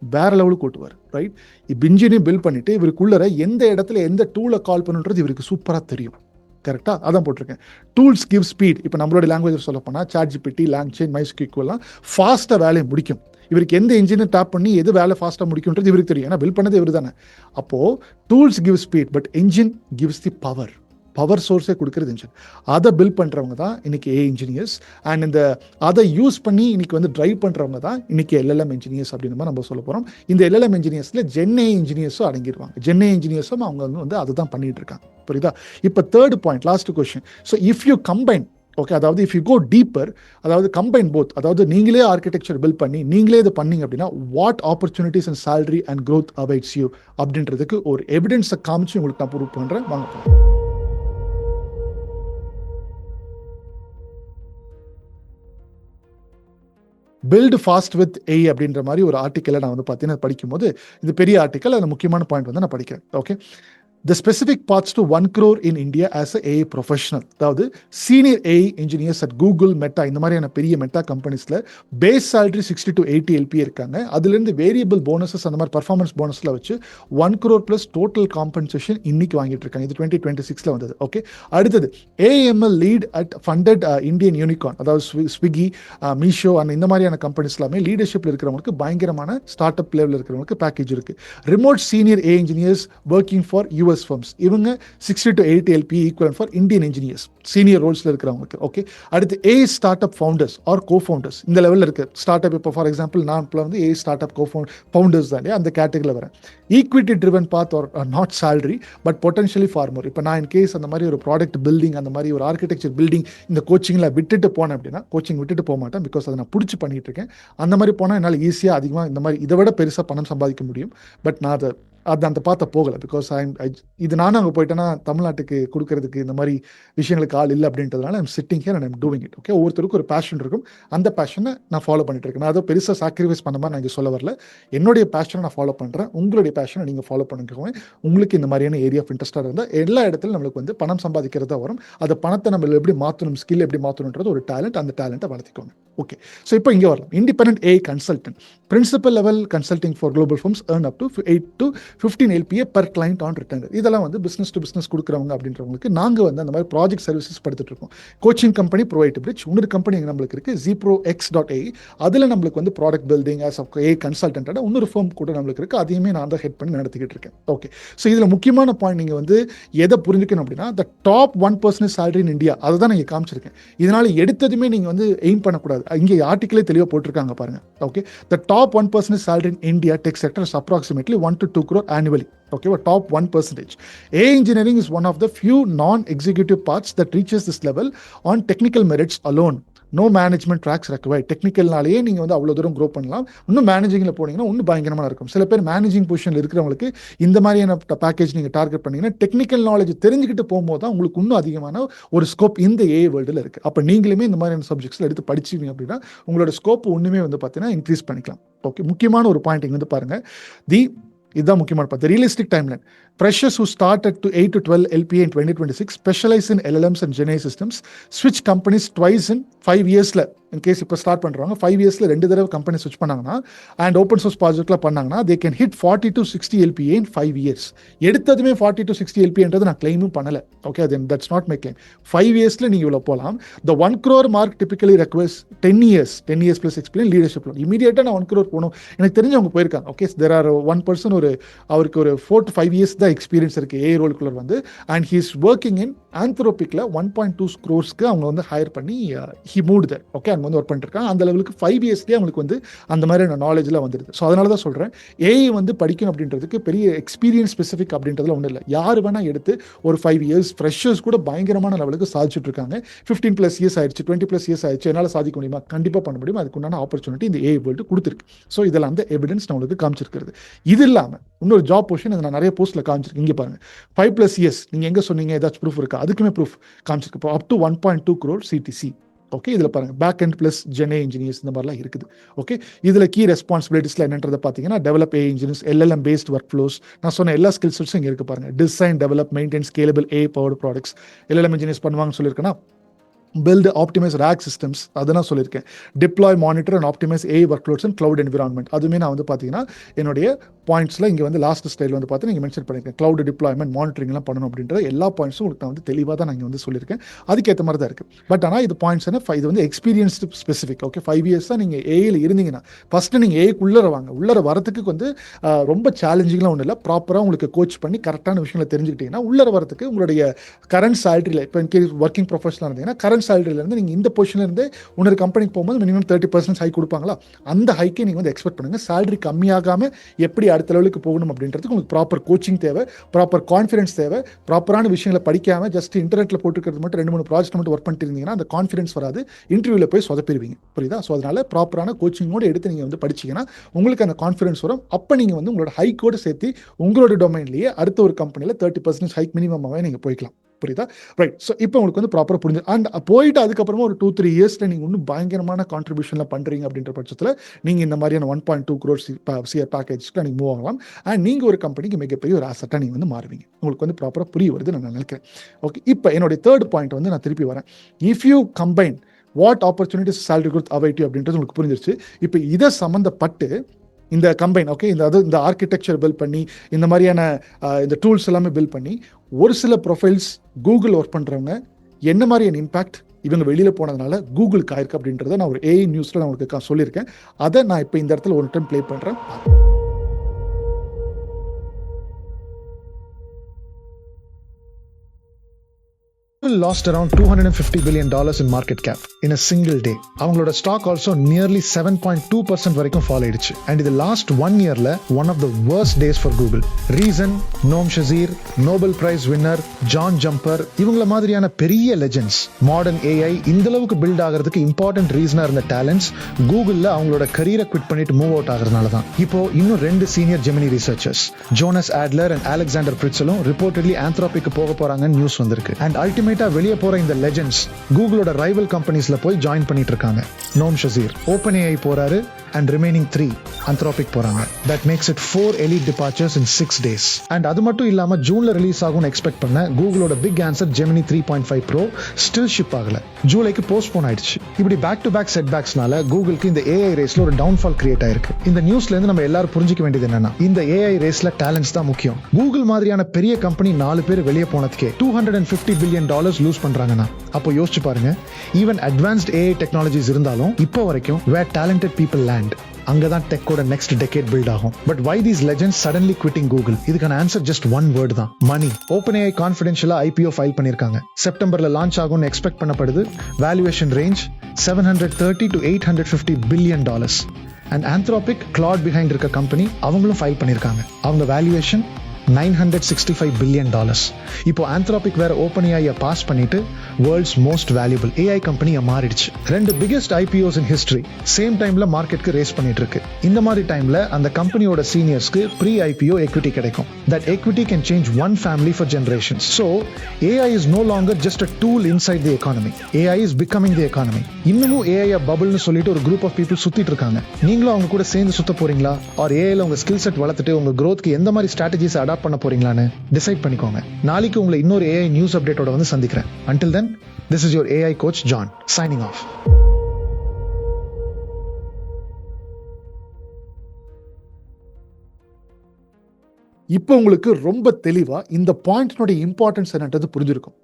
வேற லெவலுக்கு ஓட்டுவார், ரைட்? இப்போ இன்ஜினையும் பில்ட் பண்ணிட்டு இவருக்குள்ளே எந்த இடத்துல எந்த டூலை கால் பண்ணுன்றது இவருக்கு சூப்பராக தெரியும். கரெக்டாக அதான் போட்டிருக்கேன். Tools give speed. இப்போ நம்மளோட லாங்குவேஜ் சொல்ல போனால் ChatGPT, LangChain, MySQL ஃபாஸ்ட்டாக வேலையை முடிக்கும். இவருக்கு எந்த இன்ஜினை டாப் பண்ணி எது வேலை ஃபாஸ்ட்டாக முடிக்கும்ன்றது இவருக்கு தெரியும். ஏன்னா பில்ட் பண்ணது இவர் தானே. அப்போது tools give speed, but engine gives the power. Power சோர்ஸே கொடுக்குறது இன்ஜின். அதை பில்ட் பண்ணுறவங்க தான் இன்னைக்கு ஏஐ இன்ஜினியர்ஸ். அண்ட் இந்த அதை யூஸ் பண்ணி இன்னைக்கு வந்து ட்ரைவ் பண்ணுறவங்க தான் இன்னைக்கு LLM இன்ஜினியர்ஸ் அப்படின்னு மாதிரி நம்ம சொல்ல போகிறோம். இந்த LLM இன்ஜினியர்ஸில் ஜென்ஏ இன்ஜினியர்ஸும் அடங்கிடுவாங்க. ஜென்ஏ இன்ஜினியர்ஸும் அவங்க வந்து அதை தான் பண்ணிட்டு இருக்காங்க. புரியுதா? இப்போ third point, last question. So if you combine, okay, அதாவது இஃப் யூ கோ டீப்பர், அதாவது கம்பைன் போத், அதாவது நீங்களே ஆர்கிடெக்சர் பில்ட் பண்ணி நீங்களே இது பண்ணீங்க அப்படின்னா what opportunities and salary and growth awaits you அப்படின்றதுக்கு ஒரு எவிடன்ஸை காமிச்சு உங்களுக்கு நான் ப்ரூவ் பண்ணுறேன். வாங்க. பில்ட் ஃபாஸ்ட் வித் ஏஐ அப்படின்ற மாதிரி ஒரு ஆர்டிக்கலை நான் வந்து பார்த்தீங்கன்னா படிக்கும்போது, இது பெரிய ஆர்டிக்கல், அதில் முக்கியமான பாயிண்ட் வந்து நான் படிக்கிறேன். Okay, the specific paths to 1 crore in India as a AI professional. அதாவது senior AI engineers at Google, Meta இந்த மாதிரியான பெரிய மெட்டா கம்பெனிஸில் பேஸ் salary 60 to 80 LP இருக்காங்க. அதுலேருந்து வேரியபிள் போனஸஸ் அந்த மாதிரி பர்ஃபார்மன்ஸ் போனஸில் வச்சு 1 crore plus டோட்டல் காம்பன்சேஷன் இன்னைக்கு வாங்கிட்டு இருக்காங்க. இது 2026 வந்தது. ஓகே, அடுத்தது AML lead at funded Indian unicorn, அதாவது ஸ்விக்கி, மீஷோ அந்த இந்த மாதிரியான கம்பெனிஸ் எல்லாமே லீடர்ஷிப்பில் இருக்கிறவங்களுக்கு பயங்கரமான ஸ்டார்ட் அப் லெவலில் இருக்கிறவங்களுக்கு பேக்கேஜ் இருக்கு. Remote senior AI engineers working for US firms, இவங்க 60 to 80 LP equivalent for Indian engineers, senior ரோல்ஸ்ல இருக்கிறவங்களுக்கு. ஓகே, அடுத்து AI startup founders or co founders இந்த லெவலில் இருக்கு. ஸ்டார்ட் அப் இப்போ ஃபார் எக்ஸாம்பிள் நான் இப்போ வந்து AI ஸ்டார்ட் அப் ஃபவுண்டர்ஸ் தான், அந்த கேட்டகரியில் வரேன். Equity driven path or not salary but potentially for more. இப்போ நான் இன் கேஸ் அந்த மாதிரி ஒரு ப்ராடக்ட் பில்டிங், அந்த மாதிரி ஒரு ஆர்கிடெக்சர் பில்டிங் இந்த கோச்சிங்கில் விட்டுட்டு போனேன் அப்படின்னா, கோச்சிங் விட்டுட்டு போக மாட்டேன், பிகாஸ் அதை நான் பிடிச்சி பண்ணிட்டு இருக்கேன். அந்த மாதிரி போனால் என்னால் ஈஸியாக அதிகமாக இந்த மாதிரி இதை விட பெருசாக பணம் சம்பாதிக்க முடியும். பட் நான் அதை அது அந்த பார்த்த போகலை. பிகாஸ் இது நானும் அங்கே போயிட்டேன்னா தமிழ்நாட்டுக்கு கொடுக்கறதுக்கு இந்த மாதிரி விஷயங்களுக்கு ஆள் இல்லை அப்படின்றதுனால I'm sitting here and I'm doing it. Okay, ஒவ்வொருத்தருக்கும் ஒரு பேஷன் இருக்கும். அந்த பேஷனை நான் ஃபாலோ பண்ணிட்டு இருக்கேன். நான் அதை பெருசாக சாக்ரிஃபைஸ் பண்ண மாதிரி நான் இங்கே சொல்ல வரல. என்னுடைய பேஷனை நான் ஃபாலோ பண்ணுறேன். உங்களுடைய பேஷனை நீங்கள் ஃபாலோ பண்ணிக்கோங்க. உங்களுக்கு இந்த மாதிரியான ஏரியா ஆஃப் இன்ட்ரெஸ்டாக இருந்தால் எல்லா இடத்துலையும் நம்மளுக்கு வந்து பணம் சம்பாதிக்கிறதா வரும். அந்த பணத்தை நம்ம எப்படி மாற்றணும், ஸ்கில் எப்படி மாற்றணுன்றது ஒரு டேலண்ட். அந்த டேலண்ட்டை வளர்த்திக்கோங்க. ஓகே, ஸோ இப்போ இங்கே வரலாம். Independent AI consultant, principal level consulting for global firms earn up to 8 to 15 LPA per client on retainer. இதெல்லாம் வந்து பிஸ்னஸ் டு பிஸ்னஸ் கொடுக்குறவங்க அப்படின்றவங்களுக்கு நாங்கள் வந்து அந்த மாதிரி ப்ராஜெக்ட் சர்வீசஸ் படுத்துட்டு இருக்கோம். கோச்சிங் கம்பெனி ப்ரொவைட் பிரிட்ஜ், இன்னொரு கம்பெனி நம்மளுக்கு இருக்குது ZProX.ai. அதில் நம்மளுக்கு வந்து product building as of AI கன்சல்டன்ட்டாக இன்னொரு ஃபர்ம் கூட நம்மளுக்கு இருக்குது. அதையுமே நான் தான் ஹெட் பண்ணி நடத்திக்கிட்டு இருக்கேன். ஓகே, ஸோ இதில் முக்கியமான பாயிண்ட் நீங்கள் வந்து எதை புரிஞ்சுக்கணும் அப்படின்னா, the top 1% salary in India அதை தான் நீங்கள் காமிச்சிருக்கேன். இதனால் எடுத்ததுமே நீங்கள் வந்து எய்ம் பண்ணக்கூடாது. இங்கே ஆர்டிக்கிளே தெளிவாக போட்டிருக்காங்க பாருங்க. Okay, the top 1% salary in India tech sector is approximately 1 to 2 crore annually. Okay, but top 1%. AI engineering is one of the few non-executive paths that reaches this level on technical merits alone. No management tracks required. டெக்னிக்கல்னாலேயே நீங்கள் வந்து அவ்வளோ தூரம் grow பண்ணலாம். இன்னும் மேனேஜிங்கில் போனீங்கன்னா இன்னும் பயங்கரமாக இருக்கும். சில பேர் மேனேஜிங் பொசிஷனில் இருக்கிறவங்களுக்கு இந்த மாதிரியான பேக்கேஜ் நீங்கள் டார்கெட் பண்ணிங்கன்னா டெக்னிக்கல் நாலேஜ் தெரிஞ்சுக்கிட்டு போகும்போது தான் உங்களுக்கு இன்னும் அதிகமான ஒரு ஸ்கோப் இந்த AI வேர்ல்டில் இருக்குது. அப்போ நீங்களுமே இந்த மாதிரியான சப்ஜெக்ட்ஸில் எடுத்து படிச்சிங்க அப்படின்னா உங்களோட ஸ்கோப் ஒன்றுமே வந்து பார்த்தீங்கன்னா இன்க்ரீஸ் பண்ணிக்கலாம். ஓகே, முக்கியமான ஒரு பாயிண்ட் இங்கே வந்து பாருங்கள். இதுதான் முக்கியமான பார்த்து realistic timeline. Freshers who started to 8 to 12 LPA in 2026 specialize in LLMs and GenAI systems, switch companies twice in 5 yearsல. In case இப்போ ஸ்டார்ட் பண்ணுறாங்க 5 இயர்ஸில் 2 தடவை கம்பெனி ஸ்விட்ச் பண்ணாங்கன்னா அண்ட் ஓப்பன் சோர்ஸ் ப்ராஜெக்ட்லாம் பண்ணாங்கன்னா they can hit 40 to 60 LPA in 5 years. எடுத்ததுமே 40 to 60 LPAன்றது நான் கிளைமும் பண்ணலை. Okay, then that's not my claim. 5 இயர்ஸில் நீங்கள் இவ்வளோ போகலாம். The 1 crore mark typically requires 10 years plus experience leadership. இமீடியட்டாக நான் 1 crore போகணும். எனக்கு தெரிஞ்சவங்க போயிருக்காங்க. Okay, there are one person அவருக்கு ஒரு 4 to 5 years தான் எக்ஸ்பீரியன்ஸ் இருக்குது AI ரோலுக்குள்ள வந்து. And he is working in Anthropic-ல 1.2 crores-க்கு அவங்க வந்து ஹையர் பண்ணி he moved there. ஓகே, அங்கே வந்து ஒர்க் பண்ணிட்டு இருக்காங்க. அந்த லெவலுக்கு 5 இயர்ஸ்லேயே அவங்களுக்கு வந்து அந்த மாதிரியான நாலேஜ்லாம் வந்துடுது. ஸோ அதனால தான் சொல்கிறேன், AI வந்து படிக்கணும் அப்படின்றதுக்கு பெரிய எக்ஸ்பீரியன்ஸ் ஸ்பெசிஃபிக் அப்படின்றதுல ஒன்றும் இல்லை. யார் வேணால் எடுத்து ஒரு 5 இயர்ஸ் ஃப்ரெஷர்ஸ் கூட பயங்கரமான லெவலுக்கு சாதிச்சுட்டு இருக்காங்க. 15+ இயர்ஸ் ஆயிடுச்சு, 20+ இயர்ஸ் ஆயிடுச்சு, என்னால் சாதிக்க முடியுமா? கண்டிப்பாக பண்ண முடியும். அதுக்குண்டான ஆப்பர்ச்சுனிட்டி இந்த AI வேர்ல்டு கொடுத்துருக்கு. ஸோ இதெல்லாம் அந்த எவிடன்ஸ் நான் உங்களுக்கு காமிச்சிருக்கிறது. இது இல்லாமல் இன்னொரு ஜாப் பொசிஷன் நான் நிறைய போஸ்ட்டில் காமிச்சிருக்கேன். இங்கே பாருங்கள், 5+ இயர்ஸ் நீங்கள் எங்கே சொன்னீங்க, ஏதாச்சும் ப்ரூஃப் இருக்கா? அதுக்குமே ப்ரூஃப் காமிச்சிருக்கு. இப்போ up to 1.2 crore CTC. Okay, இதில் பாருங்கள் back and plus GenAI engineers இந்த மாதிரிலாம் இருக்குது. ஓகே, இதில் கீ ரெஸ்பான்சிபிலிட்டிஸில் என்னன்றதை பார்த்தீங்கன்னா develop AI engineers, LLM based workflows, நான் சொன்ன எல்லா ஸ்கில் செட்ஸும் இங்கே இருக்குது பாருங்கள். Design, develop, maintain scalable AI powered products LLM engineers பண்ணுவாங்கன்னு சொல்லியிருக்கேன்னா. build optimize RAG systems அதை நான் சொல்லியிருக்கேன். deploy monitor and optimize AI workloads and cloud environment அதுவுமே நான் வந்து பார்த்தீங்கன்னா என்னுடைய பாயிண்ட்ஸில் இங்கே வந்து லாஸ்ட் ஸ்டைல் வந்து பார்த்தீங்கன்னா இங்கே மென்ஷன் பண்ணியிருக்கேன். cloud deployment மானிட்டரிங்லாம் பண்ணணும் அப்படின்ற எல்லா பாயிண்ட்ஸும் உங்களுக்கு நான் வந்து தெளிவாக தான் நான் இங்கே வந்து சொல்லியிருக்கேன். அதுக்கேற்ற மாதிரி தான் இருக்குது. பட் ஆனால் இது பாயிண்ட்ஸ் என்ன, இது வந்து எக்ஸ்பீரியன்ஸ்டு ஸ்பெசிஃபிக். ஓகே, 5 இயர்ஸ் தான் நீங்கள் ஏஐயில் இருந்தீங்கன்னா ஃபஸ்ட்டு நீங்கள் ஏஐக்கு உள்ளே வாங்க. உள்ளே வரத்துக்கு வந்து ரொம்ப சேலஞ்சிங்லாம் ஒன்றும் இல்லை. ப்ராப்பராக உங்களுக்கு கோச் பண்ணி கரெக்டான விஷயங்களை தெரிஞ்சுக்கிட்டீங்கன்னா உள்ளே வரத்துக்கு உங்களுடைய கரண்ட் சேலரியில் இப்போ இன்கேஸ் ஒர்க்கிங் ப்ரொஃபஷனலாக இருந்தீங்கன்னா கரண்ட் சேலரியிலேருந்து நீங்கள் இந்த பொசிஷன்லேருந்து இன்னொரு கம்பெனிக்கு போகும்போது மினிமம் 30% ஹைக் கொடுப்பாங்களா, அந்த ஹைக்கை நீங்கள் வந்து எக்ஸ்பெக்ட் பண்ணுங்கள். சேலரி கம்மியாகாமல் எப்படி அடுத்த லெவலுக்கு போகணும் அப்படின்றதுக்கு உங்களுக்கு ப்ராப்பர் கோச்சிங் தேவை, ப்ராப்பர் கான்ஃபிடன்ஸ் தேவை. ப்ராப்பரான விஷயங்களை படிக்காமல் ஜஸ்ட் இன்டர்நெட்டில் போட்டுக்கிறது மட்டும் 2-3 ப்ராஜெக்ட் மட்டும் ஒர்க் பண்ணிட்டு இருந்தீங்கன்னா அந்த கான்ஃபிடன்ஸ் வராது, இன்டர்வியூவில் போய் சொதப்பிடுவீங்க. புரியுதா? ஸோ அதனால் ப்ராப்பரான கோச்சிங்கோடு எடுத்து நீங்கள் வந்து படிச்சிங்கன்னா உங்களுக்கு அந்த கான்ஃபிடன்ஸ் வரும். அப்போ நீங்கள் வந்து உங்களோட ஹைக்கோடு சேர்த்து உங்களோட டொமைன்லேயே அடுத்த ஒரு கம்பெனியில் 30% ஹைக் மினிமமாகவே நீங்கள் போய்க்கலாம். புரியுதா? ரைட். ஸோ இப்போ உங்களுக்கு வந்து ப்ராப்பராக புரிஞ்சு அண்ட் போயிட்டு அதுக்கப்புறமா ஒரு 2-3 இயர்ஸில் நீங்கள் இன்னும் பயங்கரமான கான்ட்ரிபியூஷனில் பண்ணுறீங்க அப்படின்ற பட்சத்தில் நீங்கள் இந்த மாதிரியான 1.2 crore சிஆர் பேக்கேஜ்க்கு நீங்கள் மூவ் ஆகலாம். அண்ட் நீங்கள் ஒரு கம்பெனிக்கு மிகப்பெரிய ஒரு ஆசட்டாக நீங்கள் வந்து மாறுவீங்க. உங்களுக்கு வந்து ப்ராப்பராக புரிய வருது நான் நினைக்கிறேன். ஓகே, இப்போ என்னுடைய தேர்ட் பாயிண்ட் வந்து நான் திருப்பி வரேன். If you combine what opportunities salary growth await you அப்படின்றது உங்களுக்கு புரிஞ்சிருச்சு. இப்போ இதை சம்மந்தப்பட்டு இந்த கம்பைன் ஓகே இந்த ஆர்கிடெக்சர் பில்ட் பண்ணி இந்த மாதிரியான இந்த டூல்ஸ் எல்லாமே பில்ட் பண்ணி ஒரு சில ப்ரொஃபைல்ஸ் கூகுள் ஒர்க் பண்ணுறவங்க என்ன மாதிரியான இம்பாக்ட் இவங்க வெளியில் போனதுனால கூகுளுக்கு ஆயிருக்கு அப்படின்றத நான் ஒரு AI நியூஸில் நான் உங்களுக்கு சொல்லியிருக்கேன். அதை நான் இப்போ இந்த இடத்துல ஒரு டைம் ப்ளே பண்ணுறேன். Google lost around $250 billion in market cap in a single day. அவங்களோட stock also nearly 7.2% வரைக்கும் fall ஆயிடுச்சு. And the last 1 yearல one of the worst days for Google. Reason, Noam Shazir, Nobel Prize winner, John Jumper, இவங்கள மாதிரியான பெரிய legends. Modern AI இந்த அளவுக்கு build ஆகிறதுக்கு important reason இருந்த talents Googleல அவங்களோட career quit பண்ணிட்டு move out ஆகிறதுனால தான். இப்போ இன்னும் 2 senior Gemini researchers, Jonas Adler and Alexander Pritzelலும் reportedly Anthropic போக போறாங்கன்னு நியூஸ் வந்திருக்கு. And ultimately வெளிய போற இந்த legends Googleோட rival companiesல போய் ஜாயின் பண்ணிட்டு இருக்காங்க. Noam Shazir OpenAI போறாரு and remaining 3 Anthropic போறாங்க. That makes it 4 elite departures in 6 days. And அது மட்டும் இல்லாம ஜூன்ல ரிலீஸ் ஆகும்னு எக்ஸ்பெக்ட் பண்ண Googleோட big answer Gemini 3.5 Pro still ship ஆகல. ஜூலைக்கு போஸ்ட்போன் ஆயிடுச்சு. இப்படி பேக் டு பேக் செட்பேக்ஸ்னால கூகுளுக்கு இந்த AI ரேஸ்ல ஒரு டவுன்ஃபால் கிரியேட் ஆயிருக்கு. இந்த நியூஸ்ல இருந்து நம்ம எல்லாரும் புரிஞ்சுக்க வேண்டியது என்னன்னா இந்த AI ரேஸ்ல டேலண்ட்ஸ் தான் முக்கியம். கூகுள் மாதிரியான பெரிய கம்பெனி 4 பேர் வெளியே போனதுக்கே $250 billion லூஸ் பண்றாங்கன்னா அப்போ யோசிச்சு பாருங்க. ஈவன் அட்வான்ஸ்ட் AI டெக்னாலஜிஸ் இருந்தாலும் இப்போ வரைக்கும் where talented people land அங்கதான் டெக்கோட நெக்ஸ்ட் டெக்கேட் பில்ட் ஆகும். But why these legends suddenly quitting Google? இதுக்கான ஆன்சர் ஜஸ்ட் ஒன் வேர்ட் தான், மணி. OpenAI கான்ஃபிடென்ஷியலா IPO ஃபைல் பண்ணிருக்காங்க. செப்டம்பர்ல லான்ச் ஆகும்னு எக்ஸ்பெக்ட் பண்ணப்படுது. Valuation range $730 to $850 billion. And Anthropic Claude behind இருக்க கம்பெனி அவங்களும் ஃபைல் பண்ணிருக்காங்க. அவங்க வேல்யூவேஷன் $965 billion. இப்போ Anthropic வேற OpenAI பாஸ் பண்ணிட்டு வேர்ல்ட்ஸ் மோஸ்ட் வேல்யூபிள் AI கம்பெனியா மாறிடுச்சு. 2 biggest IPOs in history same டைம்ல மார்க்கெட்க்கு ரேஸ் பண்ணிட்டு இருக்கு. இந்த மாதிரி டைம்ல அந்த கம்பெனியோட சீனியர்ஸ்க்கு ப்ரீ IPO எக்விட்டி கிடைக்கும். That equity can change one family for generations. So AI is no longer just a tool inside the economy. AI is becoming the economy. இன்னமும் AI பபிள்னு சொல்லிட்டு ஒரு குரூப் ஆஃப் பீப்புள் சுத்திட்டு இருக்காங்க. நீங்களும் அவங்க கூட சேர்ந்து சுத்த போறீங்களா? ஆர் AIல உங்க ஸ்கில் செட் வளர்த்துட்டு உங்க growthக்கு எந்த மாதிரி ஸ்ட்ராட்டஜிஸ் அடாப்ட் பண்ண போறீங்களான்னு டிசைட் பண்ணிக்கோங்க. நாளைக்கு உங்களை இன்னொரு AI நியூஸ் அப்டேட்டோட வந்து சந்திக்கிறேன். Until then, this is your AI coach John signing off. இப்போ உங்களுக்கு ரொம்ப தெளிவாக இந்த பாயிண்ட்னுடைய இம்பார்ட்டன்ஸ் என்னன்றது புரிஞ்சிருக்கும்.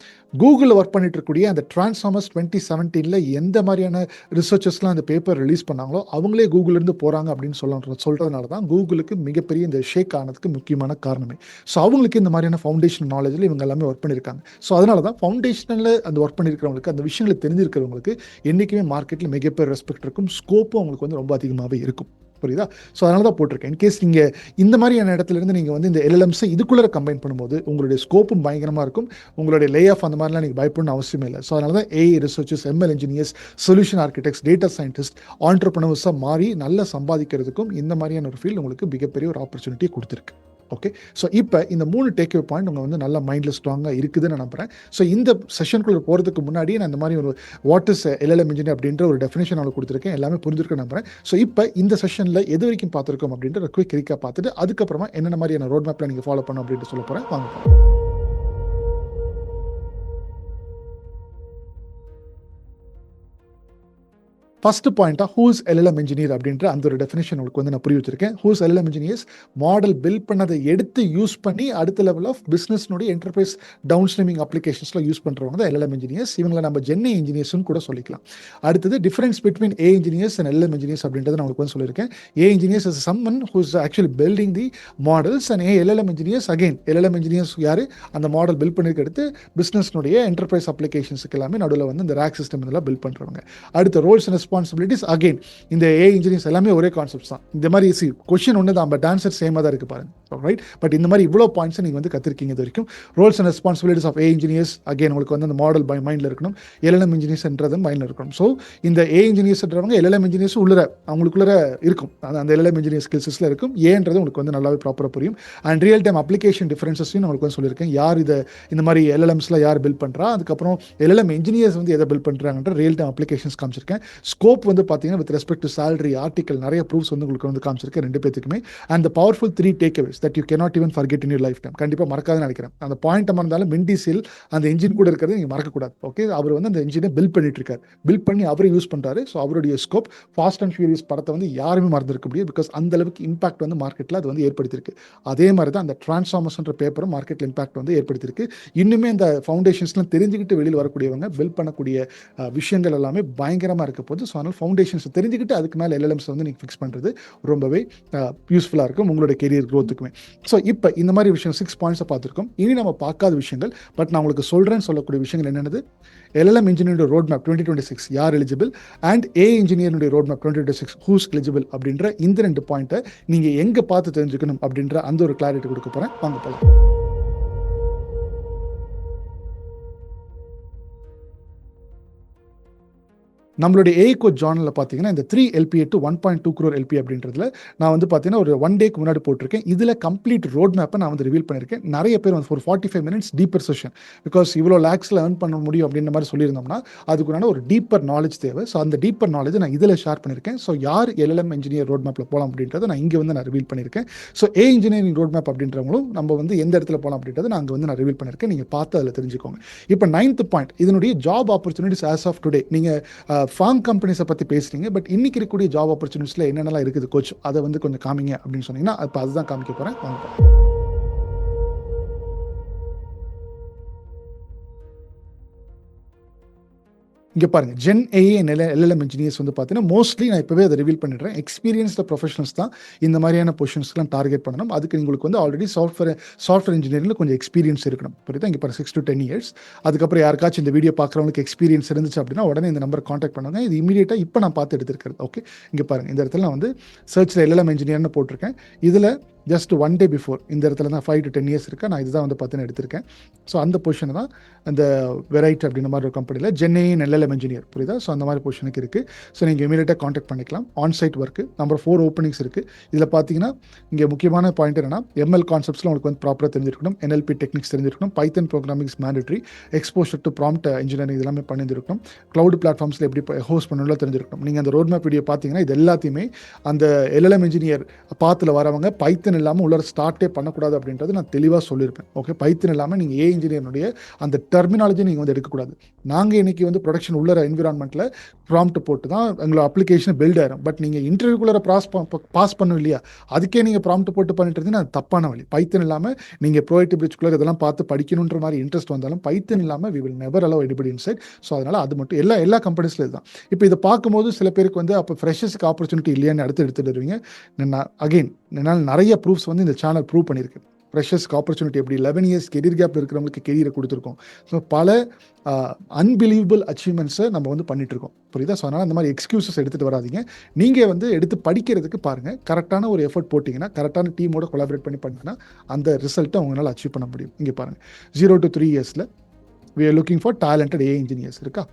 கூகுளில் ஒர்க் பண்ணிட்டு இருக்கக்கூடிய அந்த டிரான்ஸ்ஃபார்மர்ஸ் 2017 எந்த மாதிரியான ரிசர்ச்சர்ஸ்லாம் அந்த பேப்பர் ரிலீஸ் பண்ணாங்களோ அவங்களே கூகுளிலேருந்து போகிறாங்க அப்படின்னு சொல்கிறதுனால தான் கூகுளுக்கு மிகப்பெரிய இந்த ஷேக் ஆனதுக்கு முக்கியமான காரணமே. ஸோ அவங்களுக்கு இந்த மாதிரியான ஃபவுண்டேஷன் நாலேஜில் இவங்க எல்லாமே ஒர்க் பண்ணியிருக்காங்க. ஸோ அதனால தான் ஃபவுண்டேஷனில் அந்த ஒர்க் பண்ணியிருக்கிறவங்களுக்கு அந்த விஷயங்களை தெரிஞ்சிருக்கிறவங்களுக்கு என்றைக்குமே மார்க்கெட்டில் மிகப்பெரிய ரெஸ்பெக்ட் இருக்கும், ஸ்கோப்பும் அவங்களுக்கு வந்து ரொம்ப அதிகமாகவே இருக்கும். புரியுதா? ஸோ அதனால தான் போட்டிருக்கேன். இன்கேஸ் நீங்கள் இந்த மாதிரியான இடத்துல இருந்து நீங்கள் வந்து இந்த LLMஸை இதுக்குள்ளே கம்பைன் பண்ணும்போது உங்களுடைய ஸ்கோப்பும் பயங்கரமாக இருக்கும். உங்களுடைய லே ஆஃப் அந்த மாதிரிலாம் நீங்கள் பயப்படணும் அவசியமே இல்லை. ஸோ அதனால தான் AI researchers, ML engineers, solution architects, data scientist, ஆண்டர்ப்ரனர்ஸாக மாறி நல்லா சம்பாதிக்கிறதுக்கும் இந்த மாதிரியான ஒரு ஃபீல்டு உங்களுக்கு மிகப்பெரிய ஒரு ஆப்பர்ச்சுனிட்டி கொடுத்துருக்கு. ஓகே, ஸோ இப்போ இந்த 3 டேக்அவே பாயிண்ட் உங்கள் வந்து நல்லா மைண்டில் ஸ்ட்ராங்காக இருக்குதுன்னு நான் நம்புகிறேன். ஸோ இந்த செஷனுக்குள்ளே போகிறதுக்கு முன்னாடியே நான் இந்த மாதிரி ஒரு வாட் இஸ் LLM இன்ஜினியர் அப்படின்ற ஒரு டெஃபினேஷன் அவங்களுக்கு கொடுத்துருக்கேன். எல்லாமே புரிஞ்சிருக்க நம்புறேன். ஸோ இப்போ இந்த செஷனில் எது வரைக்கும் பார்த்துருக்கோம் அப்படின்ற ஒரு குயிக் ரீக்காக பார்த்துட்டு அதுக்கப்புறமா என்னென்ன மாதிரியான ரோட் மேப்பில் நீங்கள் ஃபாலோ பண்ணணும் அப்படின்ட்டு சொல்ல போகிறேன். வாங்க. ஃபர்ஸ்ட் பாயிண்டாக ஹூஸ் LLM இன்ஜினியர் அப்படின்ற அந்த ஒரு டெஃபினேஷன் உங்களுக்கு வந்து நான் புரிய வச்சிருக்கேன். Who's LLM engineers model build பண்ணதை எடுத்து யூஸ் பண்ணி அடுத்த லெவல் ஆஃப் பிஸ்னஸ்னுடைய என்டர்பிரைஸ் டவுன் ஸ்ட்ரீமிங் அப்ளிகேஷன்ஸில் யூஸ் பண்ணுறவங்க தான் LLM இன்ஜினியர்ஸ். இவங்களை நம்ம ஜென்னை இன்ஜினியர்ஸ்னு கூட சொல்லிக்கலாம். அடுத்தது difference between AI engineers and LLM engineers அப்படின்றத நான் உங்களுக்கு வந்து சொல்லியிருக்கேன். AI engineers is someone who's actually building the models and LLM engineers again LLM engineers யார் அந்த மாடல் பில்ட் பண்ணிருக்க எடுத்து பிஸ்னஸ்னுடைய என்டர்பிரைஸ் அப்ளிகேஷன்ஸுக்கு எல்லாமே நடுவில் வந்து இந்த ரேக் சிஸ்டம் இதெல்லாம் பில்ட் பண்ணுறவங்க. அடுத்த ரோல்ஸ் அண்ட் ரெஸ்பான்சிபிலிட்டிஸ் அகைன் இந்த AI இன்ஜினியர்ஸ் எல்லாமே ஒரே கான்செப்ட்ஸ் தான். இந்த மாதிரி கொஸ்டின் ஒன்று தான், பட் ஆன்சர் சேமாக தான் இருக்குது பாருங்க. ரைட், பட் இந்த மாதிரி இவ்வளோ பாயிண்ட்ஸ் நீங்கள் வந்து கற்றுருக்கீங்க இது வரைக்கும். Roles and responsibilities of AI engineers again உங்களுக்கு வந்து அந்த மாடல் மைண்டில் இருக்கணும். LLM இன்ஜினியர்ஸ்ன்றது மைண்டில் இருக்கணும். ஸோ இந்த AI இன்ஜினியர்ஸ்ன்றவங்க LLM இன்ஜினியர்ஸ் அவங்களுக்குள்ள இருக்கும், அந்த LLM இன்ஜினியர் ஸ்கில்ஸில் இருக்கும். ஏன்றது உங்களுக்கு வந்து நல்லாவே ப்ராப்பராக புரியும். அண்ட் ரியல் டைம் அப்ளிகேஷன் டிஃபரன்சஸையும் உங்களுக்கு வந்து சொல்லியிருக்கேன். யார் இதை இந்த மாதிரி LLMஸ்ல யார் பில்ட் பண்ணுறா, அதுக்கப்புறம் LLM இன்ஜினியர்ஸ் வந்து எதை பில்ட் பண்ணுறாங்கன்ற ரியல் டைம் அப்ளிகேஷன்ஸ் காமிச்சிருக்கேன். ஸ்கோப் வந்து பார்த்தீங்கன்னா with respect to salary, article, நிறைய ப்ரூஃப்ஸ் வந்து உங்களுக்கு வந்து காமிச்சிருக்கேன் 2 பேத்துக்குமே. And the powerful 3 takeaways that you cannot even forget in your lifetime. கண்டிப்பாக மறக்காதுன்னு நினைக்கிறேன். அந்த பாயிண்ட் இருந்தாலும் மின்டிசில் அந்த இன்ஜின் கூட இருக்கிறது நீங்கள் மறக்கக்கூடாது. ஓகே, அவர் வந்து அந்த இன்ஜினை பில்ட் பண்ணிட்டு இருக்காரு, பில்ட் பண்ணி அவரை யூஸ் பண்ணுறாரு. ஸோ அவருடைய ஸ்கோப் ஃபாஸ்ட் அண்ட் ஃபியூரியஸ் படத்தை வந்து யாருமே மறந்துருக்க முடியாது. பிகாஸ் அந்த அளவுக்கு இம்பாக்ட் வந்து மார்க்கெட்டில் அது வந்து ஏற்படுத்தியிருக்கு. அதே மாதிரி தான் அந்த டிரான்ஸ்ஃபார்மர்ஸ்ன்ற பேப்பரும் மார்க்கெட்டில் இம்பாக்ட் வந்து ஏற்படுத்தியிருக்கு. இன்னுமே இந்த ஃபவுண்டேஷன்ஸ்லாம் தெரிஞ்சுக்கிட்டு வெளியில் வரக்கூடியவங்க பில்ட் பண்ணக்கூடிய விஷயங்கள் எல்லாமே பயங்கரமாக இருக்க போது. ஸோ அதனால் ஃபவுண்டேஷன்ஸ் தெரிஞ்சுக்கிட்டு அதுக்கு மேலே எல்எல்எம்ஸ் வந்து நீங்கள் ஃபிக்ஸ் பண்ணுறது ரொம்பவே யூஸ்ஃபுல்லாக இருக்கும் உங்களுடைய கெரியர் க்ரோத்துக்குமே. ஸோ இப்போ இந்த மாதிரி விஷயம் 6 பாயிண்ட்ஸை பார்த்துருக்கோம். இனி நம்ம பார்க்காத விஷயங்கள், பட் நான் உங்களுக்கு சொல்கிறேன்னு சொல்லக்கூடிய விஷயங்கள் என்னென்னது, எல்எல்எம் இன்ஜினியரோட ரோட் மேப் 2026 யார் எலிஜிபிள், அண்ட் ஏ இன்ஜினியருடைய ரோட் மேப் 2026 ஹூஸ் எலிஜிபிள் அப்படின்ற இந்த 2 பாயிண்ட்டை நீங்கள் எங்கே பார்த்து தெரிஞ்சுக்கணும் அப்படின்ற அந்த ஒரு கிளாரிட்டி கொடுக்க போகிறேன். வாங்க போகலாம். நம்மளுடைய ஏ கோட் ஜார்னலில் பார்த்தீங்கன்னா இந்த 3 LPA to 1.2 crore LPA அப்படின்றதுல நான் வந்து பார்த்தீங்கன்னா ஒரு 1 டேக்கு முன்னாடி போட்டிருக்கேன். இதில் கம்ப்ளீட் ரோட் மேப்பை நான் வந்து ரிவீல் பண்ணியிருக்கேன். நிறைய பேர் வந்து ஒரு 45 minutes டீப்பர் செஷன், பிகாஸ் இவ்வளோ லேக்ஸில் ஏர்ன் பண்ண முடியும் அப்படின்ற மாதிரி சொல்லியிருந்தோம்னா அதுக்குண்டான ஒரு டீப்பர் நாலேஜ் தேவை. ஸோ அந்த டீப்பர் நாலேஜ் நான் இதில் ஷேர் பண்ணியிருக்கேன். ஸோ யார் எல்எல்எம் இன்ஜினியர் ரோட் மேப்பில் போகலாம் அப்படின்றத நான் இங்கே வந்து நான் ரிவீல் பண்ணியிருக்கேன். ஸோ ஏ இன்ஜினியரிங் ரோட் மேப் அப்படின்றவங்களும் நம்ம வந்து எந்த இடத்துல போகலாம் அப்படின்றத நான் அங்கே வந்து நான் ரிவீல் பண்ணியிருக்கேன். நீங்கள் பார்த்து அதில் தெரிஞ்சுக்கோங்க. இப்போ 9th பாயிண்ட், இதனுடைய job opportunities as of today. நீங்கள் ஃபார்ம் கம்பெனிஸை பற்றி பேசுறீங்க, பட் இன்னைக்கு இருக்கக்கூடிய ஜாப் ஆப்பர்ச்சுனிட்டிஸில் என்னென்னலாம் இருக்குது கோச், அதை வந்து கொஞ்சம் காமிங்க அப்படின்னு சொன்னீங்கன்னா இப்போ அதுதான் காமிக்க போகிறேன். வாங்க. இங்கே பாருங்கள், ஜென் ஏஏ எல்எல்எம் இன்ஜினியர்ஸ் வந்து பார்த்தீங்கன்னா மோஸ்ட்லி நான் இப்போவே அதை ரிவீல் பண்ணிடுறேன். எக்ஸ்பீரியன்ஸ்டு ப்ரொஃபஷனல்ஸ் தான் இந்த மாதிரியான பொசிஷன்ஸ்லாம் டார்கெட் பண்ணணும். அதுக்கு உங்களுக்கு வந்து ஆல்ரெடி சாஃப்ட்வேர் இன்ஜினியரிங்கில் கொஞ்சம் எக்ஸ்பீரியன்ஸ் இருக்கணும். புரியுதா? இங்கே பாருங்கள் 6 to 10 years. அதுக்கப்புறம் யாருக்காச்சும் இந்த வீடியோ பார்க்குறவங்களுக்கு எக்ஸ்பீரியன்ஸ் இருந்துச்சு அப்படின்னா உடனே இந்த நம்பர் காண்டாக்ட் பண்ணுங்க. இது இமீடியட்டாக இப்போ நான் பார்த்து எடுத்துருக்கிறது. ஓகே, இங்கே பாருங்கள், இந்த இடத்துல நான் வந்து சர்ச்சில் எல்எல்எம் இன்ஜினியர்னு போட்டிருக்கேன். இதில் ஜஸ்ட் 1 day பிஃபோர் இந்த இடத்துல தான் 5 to 10 years இருக்கா. நான் இதுதான் வந்து பார்த்தீங்கன்னா எடுத்திருக்கேன். ஸோ அந்த பொசிஷனை தான் அந்த வெரைட்டி அப்படின்ற மாதிரி ஒரு கம்பெனியில் ஜென்ஏன் எல்எல்எம் இன்ஜினியர், புரியுதா? ஸோ அந்த மாதிரி பொசிஷனுக்கு இருக்குது. ஸோ நீங்கள் இமீடியட்டாக காண்டாக்ட் பண்ணிக்கலாம். ஆன்சைட் ஒர்க்கு நம்பர் 4 ஓப்பனிங்ஸ் இருக்குது. இதில் பார்த்தீங்கன்னா இங்கே முக்கியமான பாயிண்ட் என்னன்னா, எம்எல் கான்செப்ட்ஸ்லாம் உங்களுக்கு வந்து ப்ராப்பராக தெரிஞ்சிருக்கணும், NLP டெக்னிக்ஸ் தெரிஞ்சிருக்கணும், பைத்தன் programming is mandatory, exposure to prompt engineering இதெல்லாமே பண்ணியிருக்கணும், க்ளவுட் பிளாட்ஃபார்ம்ஸில் எப்படி ஹோஸ்ட் பண்ணணும் தெரிஞ்சிருக்கணும். நீங்கள் அந்த ரோட் மேப் வீடியோ பார்த்தீங்கன்னா இது எல்லாத்தையுமே அந்த எல்எல்எம் இன்ஜினியர் பாத்தில் வரவங்க பைத்தன் இல்லாமல் உள்ள ஸ்டார்ட்டே பண்ணக்கூடாது அப்படின்றது நான் தெளிவாக சொல்லியிருப்பேன். ஓகே, பைத்தன் இல்லாமல் நீங்கள் ஏ இன்ஜினியருடைய அந்த டெர்மினாலஜி நீங்கள் வந்து எடுக்கக்கூடாது. நாங்கள் இன்னைக்கு வந்து ப்ரொடக்ஷன் உள்ள என்விரான்மெண்ட்டில் ப்ராம்ப்ட் போட்டு தான் எங்களோட அப்ளிகேஷன் பில்ட் ஆயிரும். பட் நீங்கள் இன்டர்வியூக்குள்ளே பாஸ் பண்ணும் இல்லையா, அதுக்கே நீங்கள் ப்ராம்ப்ட் போட்டு பண்ணிட்டு இருந்தீங்கன்னா அது தப்பான வழி. பைத்தன் இல்லாமல் நீங்கள் ப்ரோவைட்டி பிரிட்ஜ்குள்ளே இதெல்லாம் பார்த்து படிக்கணுன்ற மாதிரி இன்ட்ரெஸ்ட் வந்தாலும் பைத்தன் இல்லாமல் we will never allow anybody inside. So அதனால் அது மட்டும் எல்லா கம்பெனிஸில் இதுதான். இப்போ இதை பார்க்கும்போது சில பேருக்கு வந்து அப்போ ஃப்ரெஷர்ஸ்க்கு ஆப்பர்ச்சுனிட்டி இல்லையான்னு எடுத்துகிட்டு வருவீங்க. அகெயின் என்னால் நிறைய ப்ரூஃப்ஸ் வந்து இந்த சேனல் ப்ரூவ் பண்ணியிருக்கு. ஃப்ரெஷர்ஸ்க்கு ஆப்பர்ச்சுனிட்டி எப்படி 11 years கெரியர் கேப்பில் இருக்கிறவங்களுக்கு கெரியரை கொடுத்துருக்கோம். ஸோ பல அன்பிலீவபிள் அச்சீவ்மெண்ட்ஸை நம்ம வந்து பண்ணிட்டு இருக்கோம். புரியுதா? ஸோ அதனால் அந்த மாதிரி எக்ஸ்கியூசஸ் எடுத்துகிட்டு வராதிங்க. நீங்கள் வந்து எடுத்து படிக்கிறதுக்கு பாருங்கள். கரெக்டான ஒரு எஃபர்ட் போட்டிங்கன்னா, கரெக்டான டீமோட கொலாபரேட் பண்ணிங்கன்னா அந்த ரிசல்ட்டை அவங்களால அச்சீவ் பண்ண முடியும். இங்கே பாருங்கள், 0 to 3 years we are looking for talented AI engineers இருக்கா.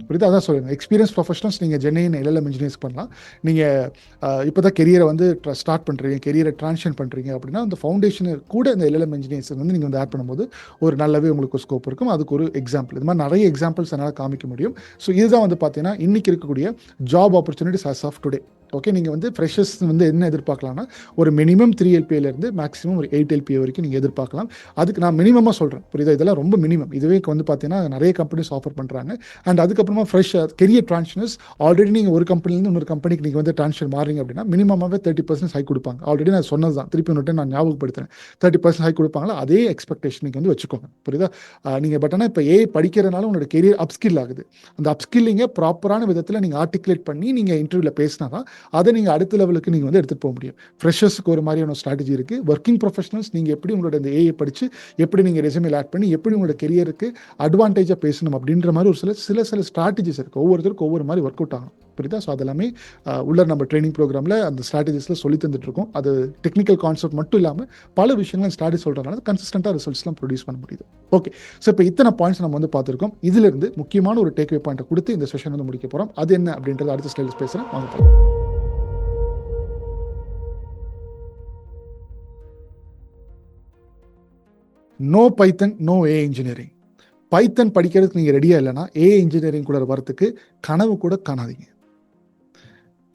புரியுது? அதான் சொல்லுங்கள், எக்ஸ்பீரியன்ஸ் ப்ரொஃபஷனல்ஸ் நீங்கள் ஜென்ஏன் எல்எல்எம் இன்ஜினியர்ஸ் பண்ணலாம். நீங்கள் இப்போ தான் கெரியரை வந்து ஸ்டார்ட் பண்ணுறீங்க, கெரியரை ட்ரான்ஸ்ஃபர் பண்ணுறீங்க அப்படின்னா அந்த ஃபவுண்டேஷன் கூட இந்த எல்எல்எம் இன்ஜினியர்ஸ் வந்து நீங்கள் வந்து ஆட் பண்ணும்போது ஒரு நல்லாவே உங்களுக்கு ஸ்கோப் இருக்கும். அதுக்கு ஒரு எக்ஸாம்பிள், இது மாதிரி நிறைய எக்ஸாம்பிள்ஸ் என்னால் காமிக்க முடியும். ஸோ இதுதான் வந்து பார்த்தீங்கன்னா இன்றைக்கி இருக்கக்கூடிய job opportunities as of today. Okay, நீங்கள் வந்து ஃப்ரெஷர்ஸ் வந்து என்ன எதிர்பார்க்கலாம்னா ஒரு மினிமம் 3 LPAலேருந்து மேக்ஸிமம் ஒரு 8 LPA வரைக்கும் நீங்கள் எதிர்பார்க்கலாம். அதுக்கு நான் மினிமமாக சொல்கிறேன், புரியுதா? இதெல்லாம் ரொம்ப மினிமம். இதுவே வந்து பார்த்தீங்கன்னா நிறைய கம்பெனிஸ் ஆஃபர் பண்ணுறாங்க. அண்ட் அதுக்கப்புறமா ஃப்ரெஷ் கெரியர் ட்ரான்ஸ்ஃபர்ஸ் ஆல்ரெடி நீங்கள் ஒரு கம்பெனிலேருந்து இன்னொரு கம்பெனிக்கு நீங்கள் வந்து ட்ரான்ஸ்ஃபர் மாறிங்க அப்படின்னா மினிமமாகவே 30% ஹை கொடுப்பாங்க. ஆல்ரெடி நான் சொன்னது தான், திருப்பி ஒன்று நான் ஞாபகப்படுத்துறேன். 30% ஹை கொடுப்பாங்களா, அதே எக்ஸ்பெக்டேஷன் நீங்கள் வந்து வச்சுக்கோங்க. புரியுதா? நீங்கள் பட் ஆனால் இப்போ படிக்கிறதுனால உங்களோட கெரியர் அப்ஸ்கில் ஆகுது. அந்த அப்ஸ்கில்லிங்கை ப்ராப்பரான விதத்தில் நீங்கள் ஆர்டிகுலேட் பண்ணி நீங்கள் இன்டர்வியூவில் பேசினா தான் அதை நீங்கள் அடுத்த லெவலுக்கு நீங்கள் வந்து எடுத்துகிட்டு போக முடியும். ஃப்ரெஷர்ஸுக்கு ஒரு மாதிரியான ஸ்ட்ராட்டஜி இருக்குது. ஒர்க்கிங் ப்ரொஃபஷனல்ஸ் நீங்கள் எப்படி உங்களோட இந்த ஏஐ படித்து எப்படி நீங்கள் ரெஸ்யூமில் ஆட் பண்ணி எப்படி உங்களோட கெரியருக்கு அட்வான்டேஜாக பேசணும் அப்படின்ற மாதிரி ஒரு சில ஸ்ட்ராட்டஜிஸ் இருக்குது. ஒவ்வொருத்தருக்கும் ஒவ்வொரு மாதிரி ஒர்க் அவுட் ஆகும். புரியுதா? ஸோ அதெல்லாமே உள்ள நம்ம ட்ரைனிங் ப்ரோக்ராமில் அந்த ஸ்ட்ராட்டஜிஸில் சொல்லி தந்துட்டுருக்கோம். அது டெக்னிக்கல் கான்செப்ட் மட்டும் இல்லாமல் பல விஷயங்கள் ஸ்ட்ராட்டஜி சொல்கிறதுனால கன்சிஸ்டண்ட்டாக ரிசல்ட்ஸ்லாம் ப்ரொடியூஸ் பண்ண முடியுது. ஓகே, ஸோ இப்போ இத்தனை பாயிண்ட்ஸ் நம்ம வந்து பார்த்துருக்கோம். இதிலிருந்து முக்கியமான ஒரு டேக்அவே பாயிண்ட்டை கொடுத்து இந்த செஷன் வந்து முடிக்க போகிறோம். அது என்ன அப்படின்றது அடுத்த ஸ்லைடில் பேசுகிறேன். வாங்க போகலாம். நோ பைத்தன், நோ ஏ இன்ஜினியரிங். பைத்தன் படிக்கிறதுக்கு நீங்கள் ரெடியாக இல்லைனா ஏ இன்ஜினியரிங் கூட வரத்துக்கு கனவு கூட காணாதீங்க.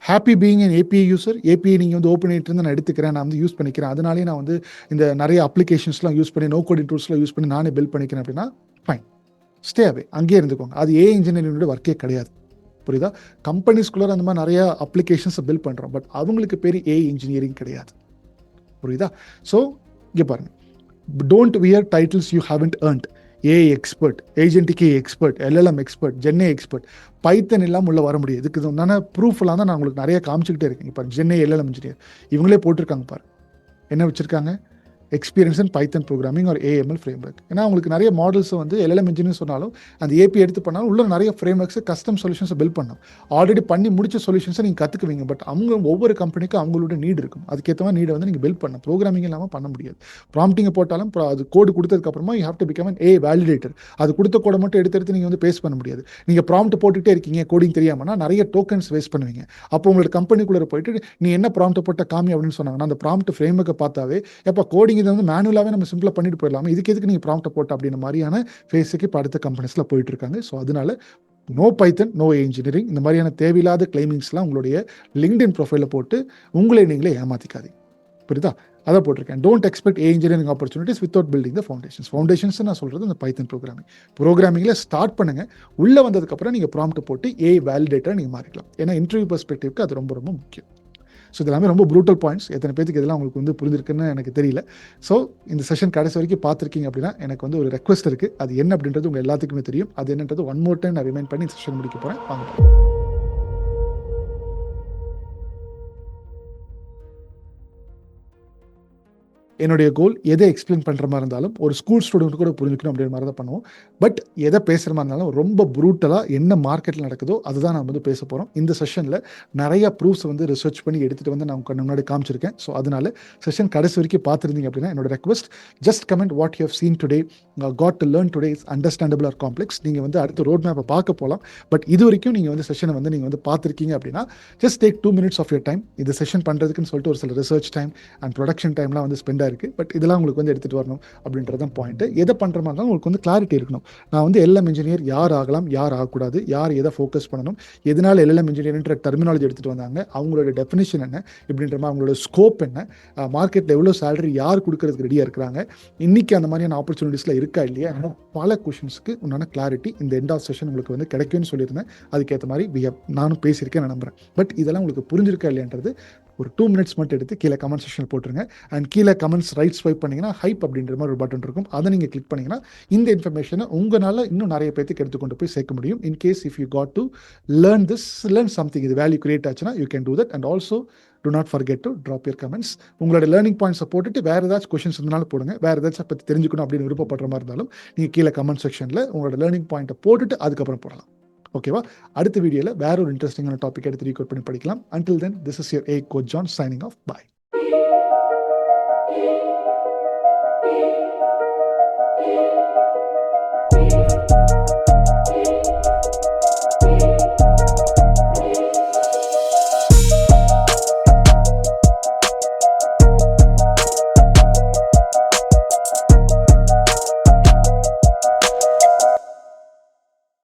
Happy being an API user. API நீங்கள் வந்து ஓப்பன் ஆகிட்டு நான் எடுத்துக்கிறேன், நான் வந்து யூஸ் பண்ணிக்கிறேன், அதனாலே நான் வந்து இந்த நிறைய அப்ளிகேஷன்ஸ்லாம் யூஸ் பண்ணி நோ கோடிங் டூல்ஸ்லாம் யூஸ் பண்ணி நானே பில்ட் பண்ணிக்கிறேன் அப்படின்னா ஃபைன், ஸ்டே அவே, அங்கேயே இருந்துக்கோங்க. அது ஏ இன்ஜினியரிங்கோட ஒர்க்கே கிடையாது. புரியுதா? கம்பெனிஸ்குள்ளே அந்த மாதிரி நிறைய அப்ளிகேஷன்ஸை பில்ட் பண்ணுறோம், பட் அவங்களுக்கு பேர் ஏ இன்ஜினியரிங் கிடையாது. புரியுதா? ஸோ இங்கே பாருங்கள், don't wear titles you haven't earned. AI expert, agentic expert, LLM expert, GenAI expert, Python இல்லாமல் உள்ள வர முடியாது. இதுக்கு உண்டான ப்ரூஃப்லாம் தான் நான் உங்களுக்கு நிறைய காமிச்சிக்கிட்டே இருக்கேன். இப்போ ஜென்ஏ எல்எல்எம் இன்ஜினியர் இவங்களே போட்டிருக்காங்க பாரு, என்ன வச்சிருக்காங்க, எக்ஸ்பீரியன்ஸ் இன் பைத்தன் ப்ரோக்ராமிங் ஒரு ஏஎம்எல் ஃப்ரேம்வொர்க். ஏன்னா உங்களுக்கு நிறைய மாடல்ஸ் வந்து எல்எல்எம் இன்ஜினியர் சொன்னாலும் அந்த ஏபி எடுத்து பண்ணாலும் உள்ள நிறைய ஃப்ரேம்வொர்க்ஸ் கஸ்டம் சொல்யூஷன்ஸை பில்ட் பண்ணணும். ஆல்ரெடி பண்ணி முடிச்ச சொல்யூஷன்ஸை நீங்கள் கற்றுக்குவீங்க. பட் அவங்க ஒவ்வொரு கம்பெனிக்கும் அவங்களோட நீட் இருக்கும். அதுக்கேற்ற மாதிரி நீடை வந்து நீங்கள் பில்ட் பண்ணணும். ப்ரோக்ராமிங் இல்லாமல் பண்ண முடியாது. ப்ராம்ப்டிங்கை போட்டாலும் அது கோடு கொடுத்ததுக்கப்புறமா you have to become an A validator. அது கொடுத்த கோடை மட்டும் எடுத்து நீங்கள் வந்து பேஸ் பண்ண முடியாது. நீங்கள் ப்ராம்ப்ட் போட்டுகிட்டே இருக்கீங்க கோடிங் தெரியாமன்னா நிறைய டோக்கன்ஸ் வேஸ்ட் பண்ணுவீங்க. அப்போ உங்களோட கம்பெனிக்குள்ளே போயிட்டு நீ என்ன ப்ராம்ப்ட் போட்ட காமி அப்படின்னு சொன்னாங்கன்னா அந்த ப்ராம்ப்ட் ஃப்ரேம்வொர்க்கை பார்த்தாவே எப்போ கோடிங் இதை வந்து மேனுவலாகவே நம்ம சிம்பிளாக பண்ணிட்டு போயிடலாமா, இதுக்கு எதுக்கு நீங்கள் ப்ராம்ப்ட் போட்ட அப்படின்ற மாதிரியான ஃபேஸுக்கு இப்போ அடுத்த கம்பெனிஸில் போயிட்டு இருக்காங்க. ஸோ அதனால நோ பைத்தன், நோ இன்ஜினியரிங், இந்த மாதிரியான தேவையில்லாத கிளைமிங்ஸ்லாம் உங்களுடைய லிங்க்டின் ப்ரொஃபைலில் போட்டு உங்களை நீங்களே ஏமாற்றிக்காதீங்க. புரியுதா? அதை போட்டிருக்கேன். Don't expect A engineering opportunities without building the foundations. Foundations நான் சொல்கிறது இந்த பைத்தன் ப்ரோக்ராமிங்கில் ஸ்டார்ட் பண்ணுங்கள். உள்ளே வந்ததுக்கப்புறம் நீங்கள் ப்ராம்ப்ட் போட்டு ஏ வேலிடேட்டரை நீங்கள் மாறிக்கலாம். ஏன்னா இன்டர்வியூ பெர்ஸ்பெக்டிவ்க்கு அது ரொம்ப ரொம்ப முக்கியம். ஸோ இதெல்லாமே ரொம்ப ப்ரூட்டல் பாயிண்ட்ஸ். எத்தனை பேருக்கு இதெல்லாம் உங்களுக்கு வந்து புரிஞ்சிருக்குன்னு எனக்கு தெரியல. ஸோ இந்த செஷன் கடைசி வரைக்கும் பார்த்துருக்கீங்க அப்படின்னா எனக்கு வந்து ஒரு ரெக்வஸ்ட் இருக்குது. அது என்ன அப்படின்றது உங்கள் எல்லாத்துக்குமே தெரியும். அது என்னன்றது ஒன் மோர் டைம் நான் ரிமைண்ட் பண்ணி இந்த செஷன் முடிக்க போகிறேன். வாங்க. என்னுடைய கோல் எதை எக்ஸ்பிளைன் பண்ணுற மாதிரி இருந்தாலும் ஒரு ஸ்கூல் ஸ்டூடெண்ட் கூட புரிஞ்சுக்கணும் அப்படின்ற மாதிரி தான் பண்ணுவோம். பட் எதை பேசுகிற மாதிரி இருந்தாலும் ரொம்ப ப்ரூட்டலாக என்ன மார்க்கெட்டில் நடக்குதோ அதுதான் நான் வந்து பேச போகிறோம். இந்த செஷனில் நிறைய ப்ரூஃப்ஸ் வந்து ரிசர்ச் பண்ணி எடுத்துகிட்டு வந்து நான் உங்கள் முன்னாடி காமிச்சிருக்கேன். ஸோ அதனால செஷன் கடைசி வரைக்கும் பார்த்துருந்தீங்க அப்படின்னா என்னோட request, just comment what you have seen today, got to learn today is understandable or complex. நீங்கள் வந்து அடுத்த ரோட் மேப்பை பார்க்க போகலாம். பட் இது வரைக்கும் நீங்கள் வந்து செஷனை வந்து நீங்கள் வந்து பார்த்துருக்கீங்க அப்படின்னா just take 2 minutes of your time. இந்த செஷன் பண்ணுறதுக்குன்னு சொல்லிட்டு ஒரு சில ரிசர்ச் டைம் அண்ட் ப்ரொடக்ஷன் டைம்லாம் வந்து ஸ்பெண்ட் இருக்குது. பட் இதெல்லாம் உங்களுக்கு வந்து எடுத்துகிட்டு வரணும் அப்படின்றது தான் பாயிண்ட். எதை பண்ணுற மாதிரி இருந்தாலும் உங்களுக்கு வந்து கிளாரிட்டி இருக்கணும். நான் வந்து எல்எம் இன்ஜினியர் யார் ஆகலாம், யார் ஆகக்கூடாது, யார் எதை ஃபோக்கஸ் பண்ணணும், எதனால் எல்எம் இன்ஜினியர்ன்ற டெர்மினாலஜி எடுத்துகிட்டு வந்தாங்க, அவங்களோட டெஃபினேஷன் என்ன, இப்படின்ற மாதிரி அவங்களோட ஸ்கோப் என்ன, மார்க்கெட்டில் எவ்வளோ சேலரி யார் கொடுக்கறதுக்கு ரெடியாக இருக்கிறாங்க, இன்றைக்கி அந்த மாதிரியான ஆப்பர்ச்சுனிட்டிஸில் இருக்கா இல்லையா, இன்னும் பல கொஷின்ஸ்க்கு உண்டான கிளாரிட்டி இந்த எண்ட் ஆஃப் செஷன் உங்களுக்கு வந்து கிடைக்கும்னு சொல்லியிருந்தேன். அதுக்கேற்ற மாதிரி நானும் பேசியிருக்கேன், நான் நம்புகிறேன். பட் இதெல்லாம் உங்களுக்கு புரிஞ்சிருக்கா இல்லையான்றது ஒரு 2 minutes மட்டும் எடுத்து கீழே கமெண்ட் செக்ஷனில் போட்டுருங்க. அண்ட் கீழே கமெண்ட்ஸ் ரைட் ஸ்வைப் பண்ணிங்கன்னா ஹைப் அப்படின்ற மாதிரி ஒரு பட்டன் இருக்கும். அதை நீங்கள் கிளிக் பண்ணிங்கன்னா இந்த இன்ஃபர்மேஷனை உங்களால் இன்னும் நிறைய பேருக்கு எடுத்துக்கொண்டு போய் சேர்க்க முடியும். In case if you got to learn something, இது வேல்யூ கிரியேட் ஆச்சுன்னா you can do that. And also do not forget to drop your comments. உங்களோட லேர்னிங் பாயிண்ட்ஸை போட்டுட்டு வேறு ஏதாச்சும் கொஷின்ஸ் இருந்தாலும் போடுங்க. வேறு ஏதாச்சும் பற்றி தெரிஞ்சுக்கணும் அப்படின்னு விருப்பப்படுற மாதிரி இருந்தாலும் நீங்கள் கீழே கமெண்ட் செக்ஷனில் உங்களோட லேர்னிங் பாயிண்ட்டை போட்டுட்டு அதுக்கப்புறம் போடலாம். ஓகேவா? அடுத்த வீடியோவில் வேற ஒரு இன்ட்ரெஸ்டிங்கான டாபிக் எடுத்து ரீகார்ட் பண்ணி படிக்கலாம். Until then, this is your A Coach John signing off. Bye.